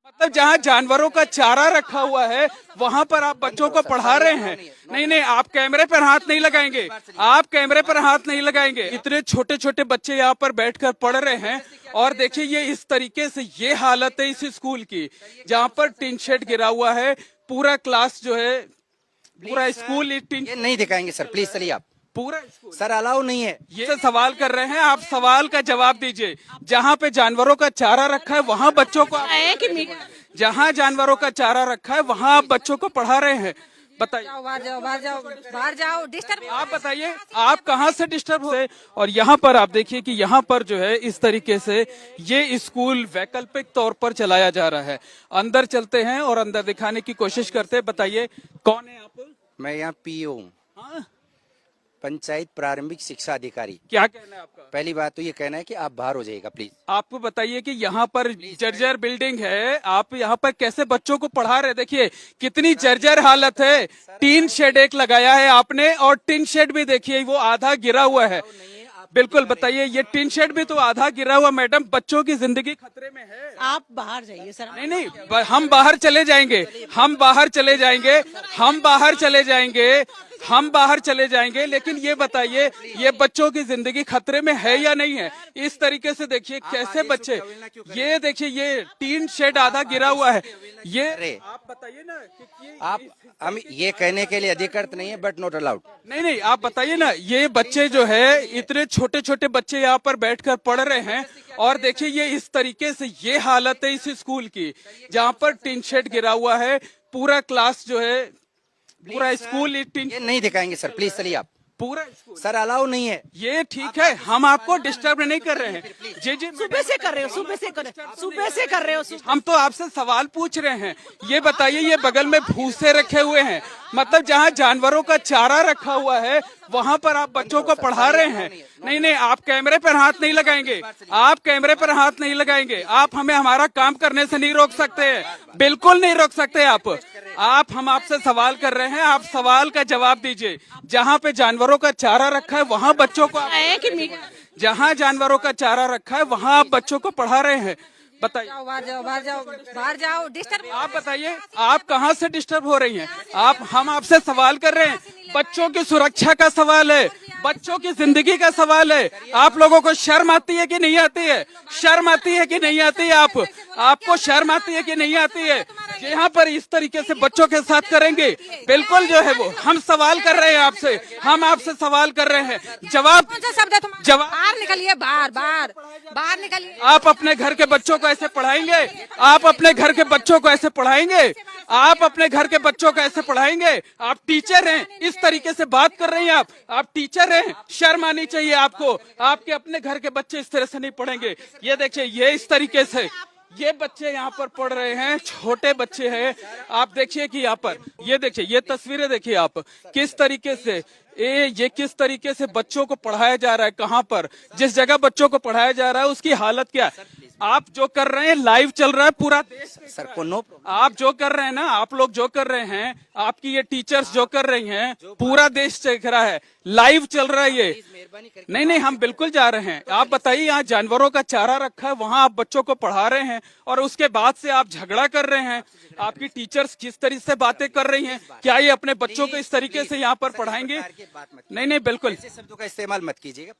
मतलब जहाँ जानवरों का चारा रखा हुआ है वहाँ पर आप बच्चों को पढ़ा रहे हैं। नहीं नहीं, आप कैमरे पर हाथ नहीं लगाएंगे, आप कैमरे पर हाथ नहीं लगाएंगे। इतने छोटे छोटे बच्चे यहाँ पर बैठकर पढ़ रहे हैं और देखिए ये इस तरीके से ये हालत है इस स्कूल की, जहाँ पर टिन शेड गिरा हुआ है। पूरा क्लास जो है, पूरा स्कूल टिन, ये नहीं दिखाएंगे सर, प्लीज चलिए आप। पूरा सर अलाउ नहीं है। ये सवाल कर रहे हैं, आप सवाल का जवाब दीजिए। जहाँ पे जानवरों का चारा रखा है वहाँ बच्चों को जहाँ जानवरों का चारा रखा है वहाँ आप बच्चों को पढ़ा रहे हैं। बताइए, बाहर जाओ डिस्टर्ब। आप बताइए आप कहाँ से डिस्टर्ब हो रहे हैं? और यहाँ पर आप देखिए कि यहाँ पर जो है इस तरीके से ये स्कूल वैकल्पिक तौर पर चलाया जा रहा है। अंदर चलते हैं और अंदर दिखाने की कोशिश करते हैं। बताइए कौन है आप? मैं यहाँ पीओ हूँ, हाँ? पंचायत प्रारंभिक शिक्षा अधिकारी। क्या कहना है आपका? पहली बात तो ये कहना है कि आप बाहर हो जाइएगा प्लीज। आपको बताइए कि यहाँ पर जर्जर बिल्डिंग है, आप यहाँ पर कैसे बच्चों को पढ़ा रहे? देखिए कितनी जर्जर हालत है। टीन शेड एक लगाया है आपने और टीन शेड भी देखिए वो आधा गिरा हुआ है। बिल्कुल बताइए, ये टीन शेड भी तो आधा गिरा हुआ। मैडम बच्चों की जिंदगी खतरे में है। आप बाहर जाइए सर। नहीं नहीं, हम बाहर चले जाएंगे, हम बाहर चले जाएंगे, हम बाहर चले जाएंगे, हम बाहर चले जाएंगे। लेकिन ये बताइए ये बच्चों की जिंदगी खतरे में है या नहीं है? इस तरीके से देखिए कैसे बच्चे, ये देखिए ये टीन शेड आधा गिरा हुआ है। ये आप बताइए ना कि आप हम ये कहने के लिए अधिकृत नहीं है, बट नॉट अलाउड। नहीं नहीं, आप बताइए ना, ये बच्चे जो है इतने छोटे छोटे बच्चे यहाँ पर बैठकर पढ़ रहे हैं और देखिए ये इस तरीके से ये हालत है इस स्कूल की, जहाँ पर टीन शेड गिरा हुआ है। पूरा क्लास जो है, पूरा स्कूल टीन, ये नहीं दिखाएंगे सर, प्लीज चलिए आप। पूरा स्कूल सर अलाउ नहीं है। ये ठीक है, हम आपको डिस्टर्ब नहीं कर रहे हैं। जी जी, सुबह से कर रहे हो, सुबह से कर रहे हो। हम तो आपसे सवाल पूछ रहे हैं। ये बताइए ये बगल में भूसे रखे हुए हैं, मतलब जहाँ जानवरों का चारा रखा हुआ है वहाँ पर आप बच्चों को पढ़ा रहे हैं। नहीं नहीं, आप कैमरे पर हाथ नहीं लगाएंगे, आप कैमरे पर हाथ नहीं लगाएंगे। आप हमें हमारा काम करने से नहीं रोक सकते, बिल्कुल नहीं रोक सकते आप हम आपसे सवाल कर रहे हैं, आप सवाल का जवाब दीजिए। जहाँ पे जानवरों का चारा रखा है वहाँ बच्चों को, जहाँ जानवरों का चारा रखा है वहाँ आप बच्चों को पढ़ा रहे हैं। बताइए, बाहर जाओ डिस्टर्ब। आप बताइए आप कहाँ से डिस्टर्ब हो रही हैं? हम आपसे सवाल कर रहे हैं, बच्चों की सुरक्षा का सवाल है, बच्चों की जिंदगी का सवाल है। आप लोगों को शर्म आती है कि नहीं आती है? शर्म आती है कि नहीं आती है? आपको शर्म आती है कि नहीं आती है? यहाँ पर इस तरीके से बच्चों के साथ करेंगे? बिल्कुल जो है वो, हम सवाल कर रहे हैं आपसे, हम आपसे सवाल कर रहे हैं। जवाब बाहर निकलिए, बाहर निकलिए। आप अपने घर के बच्चों को ऐसे पढ़ाएंगे? आप अपने घर के बच्चों को ऐसे पढ़ाएंगे? आप अपने घर के बच्चों को ऐसे पढ़ाएंगे? आप टीचर हैं, इस तरीके से बात कर रही हैं आप टीचर हैं, शर्म आनी चाहिए आपको। आपके अपने घर के बच्चे इस तरह से नहीं पढ़ेंगे। ये देखिए ये इस तरीके से ये बच्चे यहाँ पर पढ़ रहे हैं, छोटे बच्चे हैं। आप देखिए कि यहाँ पर ये देखिए ये तस्वीरें देखिए आप, किस तरीके से ये किस तरीके से बच्चों को पढ़ाया जा रहा है। कहाँ पर, जिस जगह बच्चों को पढ़ाया जा रहा है उसकी हालत क्या है? आप जो कर रहे हैं लाइव चल रहा है पूरा देश। सर को नो, आप जो कर रहे हैं ना, आप लोग जो कर रहे हैं, आपकी ये टीचर्स जो कर रही हैं, पूरा देश देख रहा है, लाइव चल रहा है ये। नहीं नहीं, हम बिल्कुल जा रहे हैं। आप बताइए यहाँ जानवरों का चारा रखा है वहाँ आप बच्चों को पढ़ा रहे हैं और उसके बाद से आप झगड़ा कर रहे हैं। आपकी टीचर्स किस तरीके से बातें कर रही हैं? क्या ये अपने बच्चों को इस तरीके से यहाँ पर पढ़ाएंगे? नहीं नहीं, बिल्कुल शब्दों का इस्तेमाल मत कीजिएगा।